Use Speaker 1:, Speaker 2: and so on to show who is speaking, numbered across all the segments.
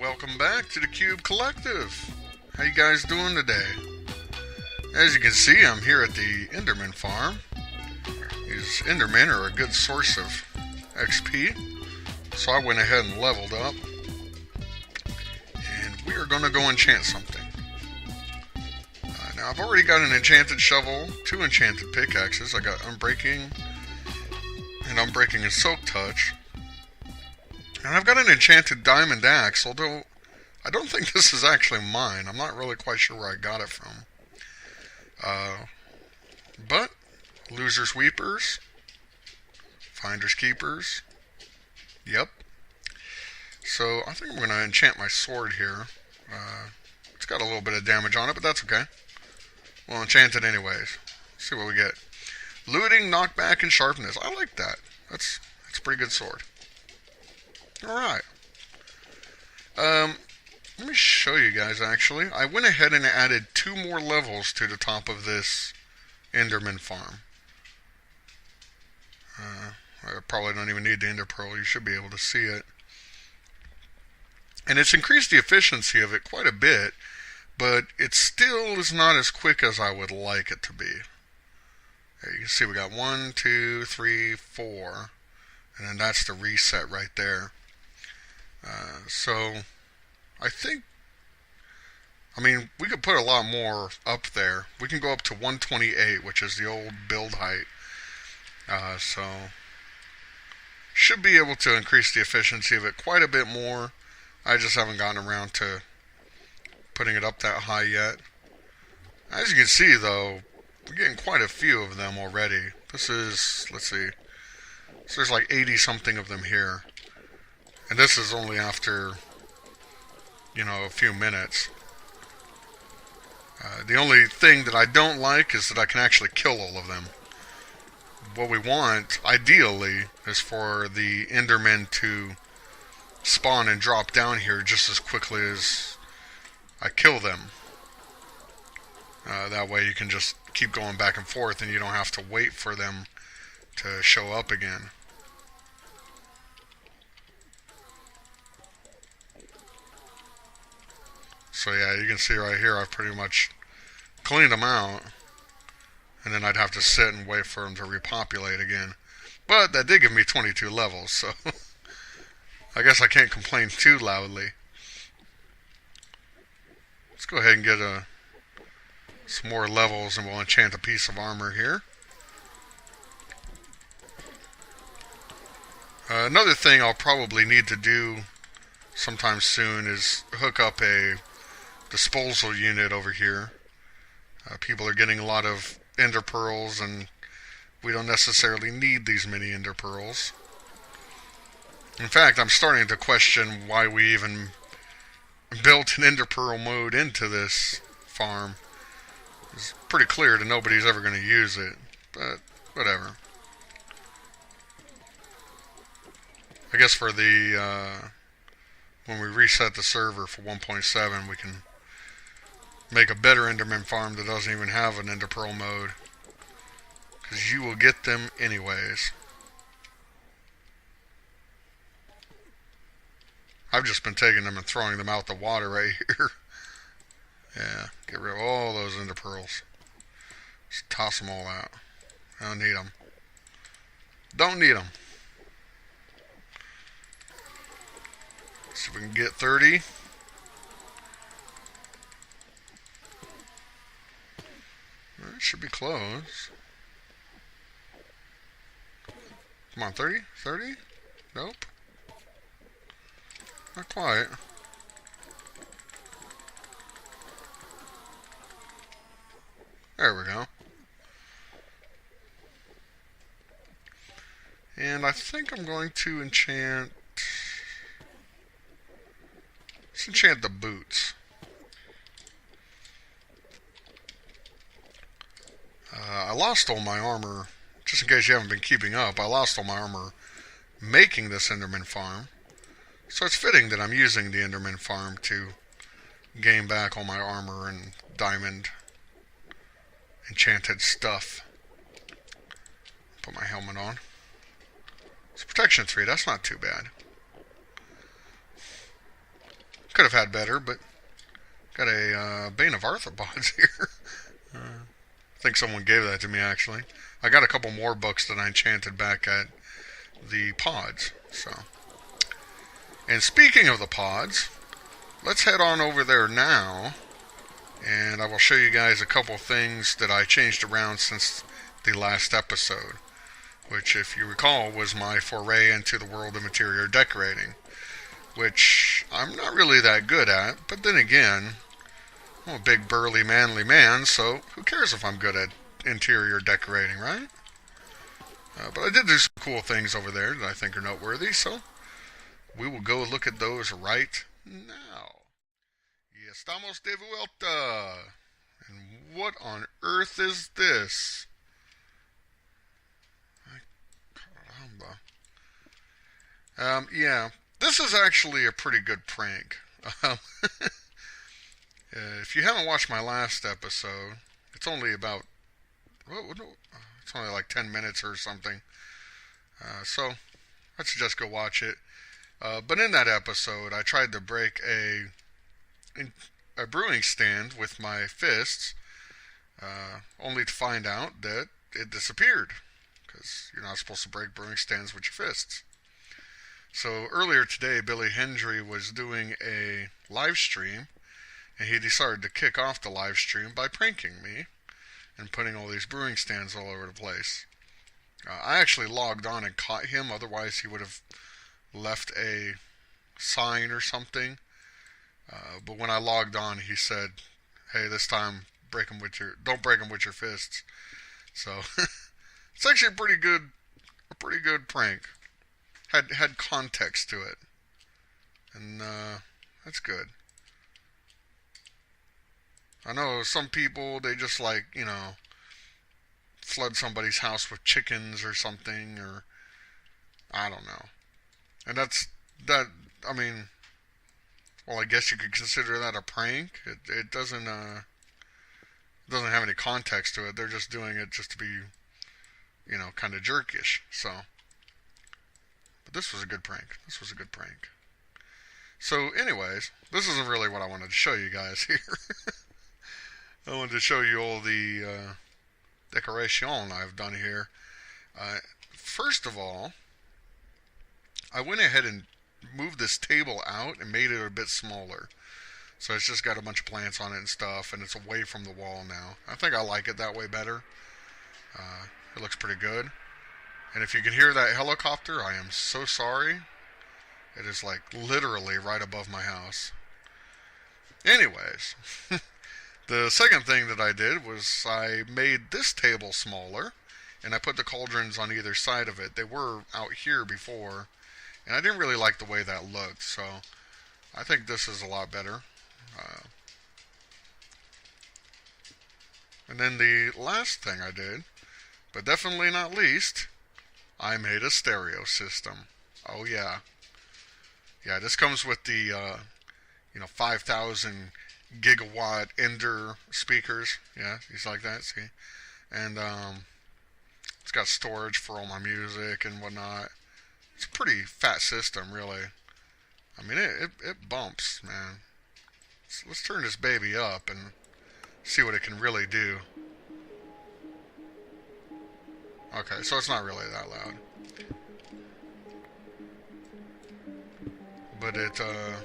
Speaker 1: Welcome back to the Cube Collective. How you guys doing today? As you can see, I'm here at the Enderman farm. These Endermen are a good source of XP, so I went ahead and leveled up. And we are going to go enchant something. Now I've already got an enchanted shovel, 2 enchanted pickaxes. I got Unbreaking and Unbreaking and Silk Touch. And I've got an enchanted diamond axe, although I don't think this is actually mine. I'm not really quite sure where I got it from. But losers weepers, finders keepers. Yep. So I think I'm going to enchant my sword here. It's got a little bit of damage on it, but that's okay. We'll enchant it anyways. See what we get. Looting, knockback, and sharpness. I like that. That's a pretty good sword. Alright. Let me show you guys actually. I went ahead and added 2 more levels to the top of this Enderman farm. I probably don't even need the Ender Pearl. You should be able to see it. And it's increased the efficiency of it quite a bit, but it still is not as quick as I would like it to be. There, you can see we got 1, 2, 3, 4, and then that's the reset right there. So I think, we could put a lot more up there. We can go up to 128, which is the old build height. So should be able to increase the efficiency of it quite a bit more. I just haven't gotten around to putting it up that high yet. As you can see though, we're getting quite a few of them already. This is, let's see, so there's like 80 something of them here. And this is only after, a few minutes. The only thing that I don't like is that I can actually kill all of them. What we want, ideally, is for the Endermen to spawn and drop down here just as quickly as I kill them. That way you can just keep going back and forth and you don't have to wait for them to show up again. So yeah, you can see right here I've pretty much cleaned them out. And then I'd have to sit and wait for them to repopulate again. But that did give me 22 levels, so I guess I can't complain too loudly. Let's go ahead and get some more levels and we'll enchant a piece of armor here. Another thing I'll probably need to do sometime soon is hook up a disposal unit over here. People are getting a lot of ender pearls and we don't necessarily need these many ender pearls. In fact, I'm starting to question why we even built an ender pearl mode into this farm. It's pretty clear that nobody's ever going to use it, but whatever. I guess for the when we reset the server for 1.7, we can make a better Enderman farm that doesn't even have an Ender Pearl mode. Because you will get them anyways. I've just been taking them and throwing them out the water right here. Yeah, get rid of all those Ender Pearls. Just toss them all out. I don't need them. Don't need them. See if we can get 30. It should be close. Come on, 30? 30? Nope. Not quite. There we go. And I think I'm going to enchant... Let's enchant the boots. I lost all my armor, just in case you haven't been keeping up, I lost all my armor making this Enderman farm. So it's fitting that I'm using the Enderman farm to gain back all my armor and diamond enchanted stuff. Put my helmet on. It's protection 3, that's not too bad. Could have had better, but got a Bane of Arthropods here. I think someone gave that to me, actually. I got a couple more books that I enchanted back at the pods. So, and speaking of the pods, let's head on over there now, and I will show you guys a couple things that I changed around since the last episode, which, if you recall, was my foray into the world of interior decorating, which I'm not really that good at, but then again, I'm a big, burly, manly man, so who cares if I'm good at interior decorating, right? But I did do some cool things over there that I think are noteworthy, so we will go look at those right now. Y estamos de vuelta. And what on earth is this? Caramba. Yeah, this is actually a pretty good prank. If you haven't watched my last episode, it's only about, it's only like 10 minutes or something. So I suggest go watch it. But in that episode, I tried to break a brewing stand with my fists, only to find out that it disappeared, because you're not supposed to break brewing stands with your fists. So earlier today, Billy Hendry was doing a live stream, and he decided to kick off the live stream by pranking me and putting all these brewing stands all over the place. I actually logged on and caught him, otherwise he would have left a sign or something. But when I logged on, he said, "Hey, this time don't break them with your fists." So it's actually a pretty good prank. Had context to it, and that's good. I know some people, they just like, flood somebody's house with chickens or something, or I don't know. And I mean, well, I guess you could consider that a prank. It doesn't have any context to it. They're just doing it just to be, kind of jerkish. So, but this was a good prank. So anyways, this isn't really what I wanted to show you guys here. I wanted to show you all the decoration I've done here. First of all, I went ahead and moved this table out and made it a bit smaller. So it's just got a bunch of plants on it and stuff, and it's away from the wall now. I think I like it that way better. It looks pretty good. And if you can hear that helicopter, I am so sorry. It is like literally right above my house. Anyways, the second thing that I did was I made this table smaller, and I put the cauldrons on either side of it. They were out here before, and I didn't really like the way that looked, so I think this is a lot better. And then the last thing I did, but definitely not least, I made a stereo system. Oh yeah. Yeah, this comes with the 5,000 gigawatt Ender speakers. Yeah, these like that, see? And it's got storage for all my music and whatnot. It's a pretty fat system, really. I mean, it bumps, man. So let's turn this baby up and see what it can really do. Okay, so it's not really that loud. But it's a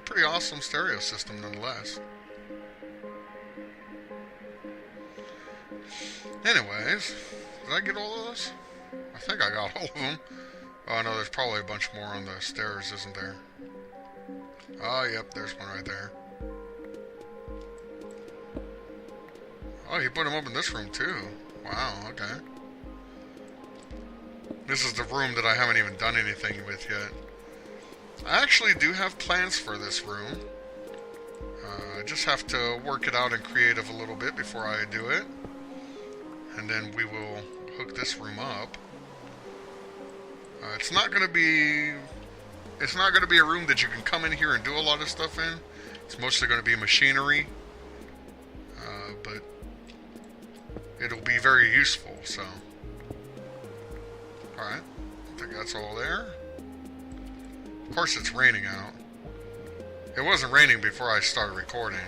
Speaker 1: pretty awesome stereo system nonetheless. Anyways, did I get all of those? I think I got all of them. Oh no, there's probably a bunch more on the stairs, isn't there? Oh, yep, there's one right there. Oh, he put them up in this room too. Wow, okay. This is the room that I haven't even done anything with yet. I actually do have plans for this room. I just have to work it out in creative a little bit before I do it. And then we will hook this room up. It's not going to be a room that you can come in here and do a lot of stuff in. It's mostly going to be machinery. But it'll be very useful, so. Alright, I think that's all there. Of course it's raining out. It wasn't raining before I started recording.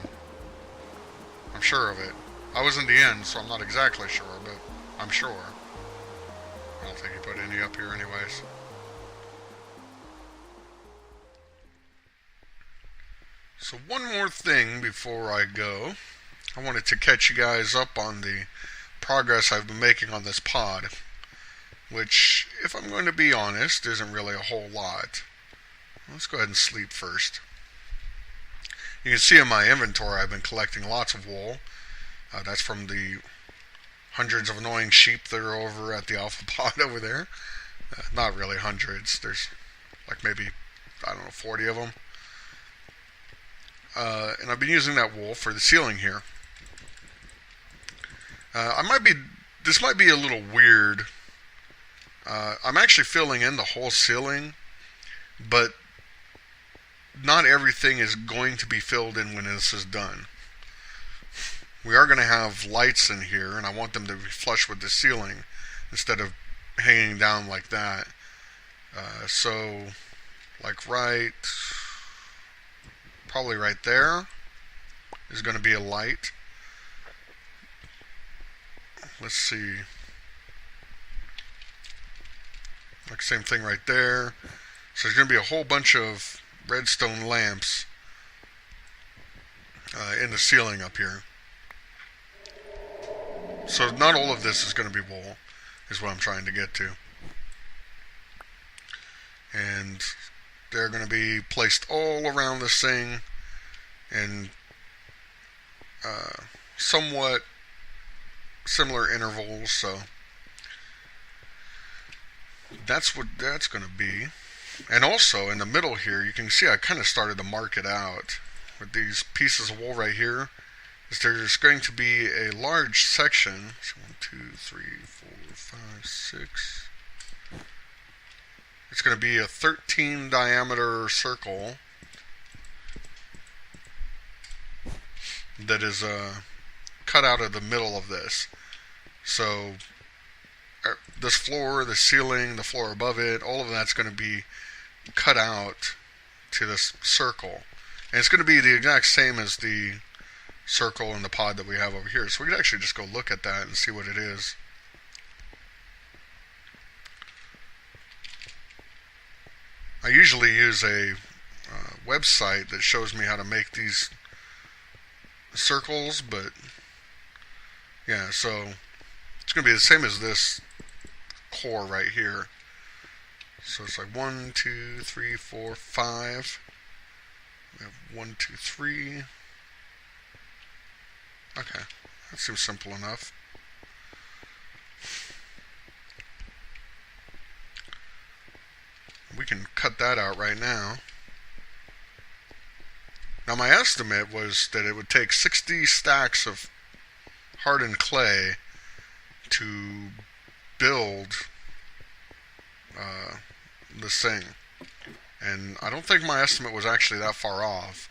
Speaker 1: I'm sure of it. I was in the end, so I'm not exactly sure, but I'm sure. I don't think he put any up here anyways. So one more thing before I go. I wanted to catch you guys up on the progress I've been making on this pod, which, if I'm going to be honest, isn't really a whole lot. Let's go ahead and sleep first. You can see in my inventory I've been collecting lots of wool. That's from the hundreds of annoying sheep that are over at the alpha pod over there. Not really hundreds. There's like maybe, 40 of them. And I've been using that wool for the ceiling here. This might be a little weird. I'm actually filling in the whole ceiling, but not everything is going to be filled in when this is done. We are going to have lights in here, and I want them to be flush with the ceiling instead of hanging down like that. So, like probably right there is going to be a light. Let's see. Like same thing right there. So there's going to be a whole bunch of redstone lamps in the ceiling up here. So not all of this is going to be wool, is what I'm trying to get to. And they're going to be placed all around this thing in somewhat similar intervals, so that's what that's going to be. And also in the middle here, you can see I kind of started to mark it out with these pieces of wool right here. Is there's going to be a large section. So 1, 2, 3, 4, 5, 6. It's going to be a 13 diameter circle that is cut out of the middle of this. So this floor, the ceiling, the floor above it, all of that's going to be cut out to this circle. And it's going to be the exact same as the circle in the pod that we have over here. So we could actually just go look at that and see what it is. I usually use a website that shows me how to make these circles, but yeah, so it's going to be the same as this core right here. So it's like 1, 2, 3, 4, 5. We have 1, 2, 3. Okay, that seems simple enough. We can cut that out right now. Now my estimate was that it would take 60 stacks of hardened clay to build this thing. And I don't think my estimate was actually that far off.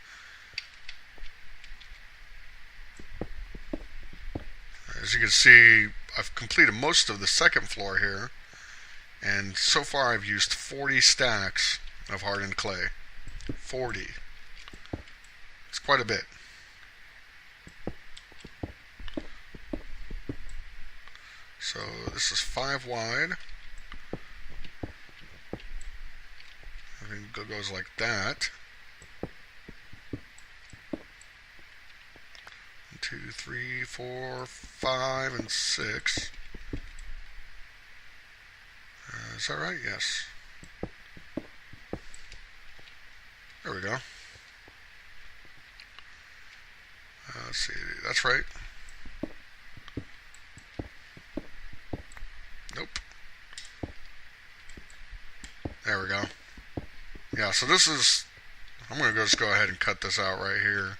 Speaker 1: As you can see, I've completed most of the second floor here. And so far I've used 40 stacks of hardened clay. 40. It's quite a bit. So this is 5 wide. It goes like that. 1, 2, 3, 4, 5, and 6. Is that right? Yes. There we go. Let's see. That's right. Nope. There we go. Yeah, so this is... I'm going to just go ahead and cut this out right here.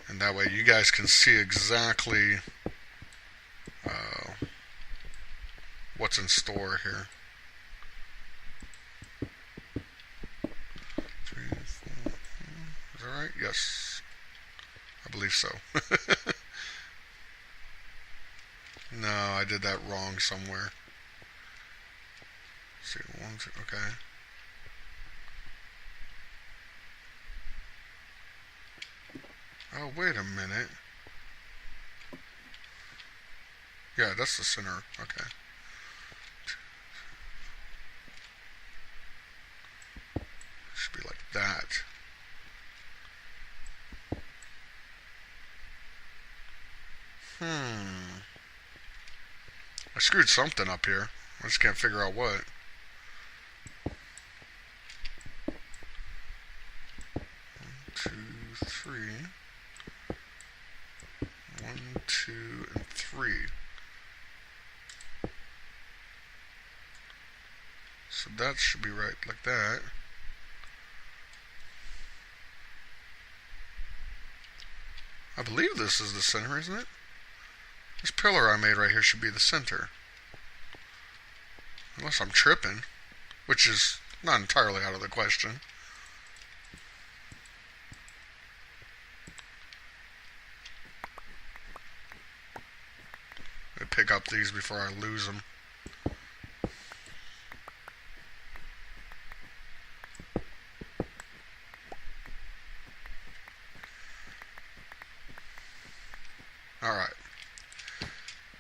Speaker 1: And that way you guys can see exactly what's in store here. 3, 4, is that right? Yes. I believe so. No, I did that wrong somewhere. Let's see, 1, 2, okay. Oh, wait a minute. Yeah, that's the center. Okay. Should be like that. I screwed something up here. I just can't figure out what. 2, 3. 1, 2, and 3. So that should be right like that. I believe this is the center, isn't it? This pillar I made right here should be the center. Unless I'm tripping, which is not entirely out of the question. I pick up these before I lose them. Alright.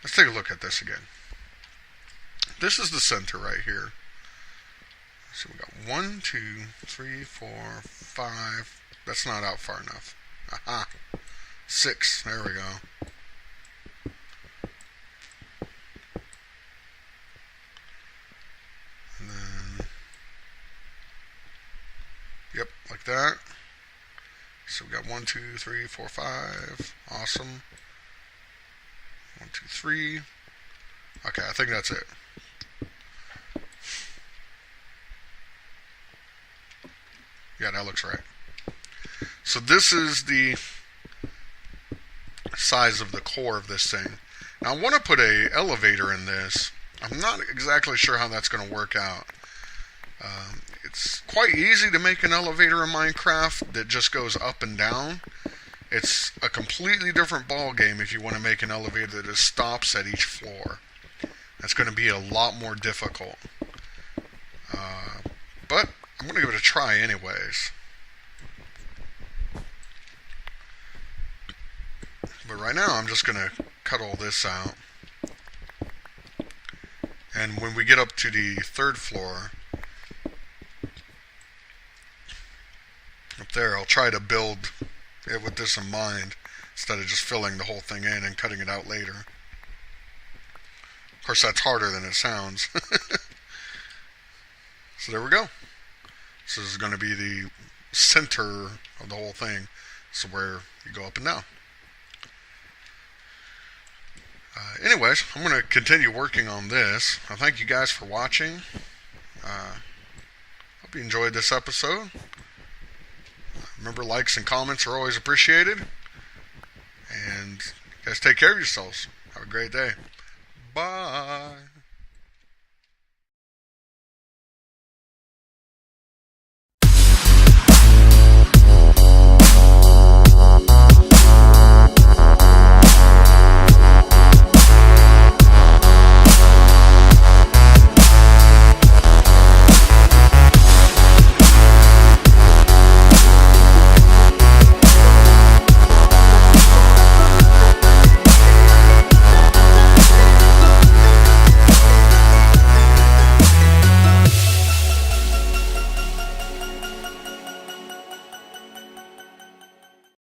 Speaker 1: Let's take a look at this again. This is the center right here. So we got 1, 2, 3, 4, 5. That's not out far enough. Aha. 6. There we go. And then, yep, like that. So we got 1, 2, 3, 4, 5. Awesome. 1, 2, 3. Okay, I think that's it. Yeah, that looks right. So this is the size of the core of this thing. Now I want to put a elevator in this. I'm not exactly sure how that's going to work out. It's quite easy to make an elevator in Minecraft that just goes up and down. It's a completely different ball game if you want to make an elevator that just stops at each floor. That's going to be a lot more difficult. But I'm going to give it a try anyways. But right now I'm just going to cut all this out. And when we get up to the 3rd floor, up there, I'll try to build it with this in mind instead of just filling the whole thing in and cutting it out later. Of course, that's harder than it sounds. So there we go. This is going to be the center of the whole thing. This is where you go up and down. Anyways, I'm going to continue working on this. I thank you guys for watching. Hope you enjoyed this episode. Remember, likes and comments are always appreciated. And you guys take care of yourselves. Have a great day. Bye.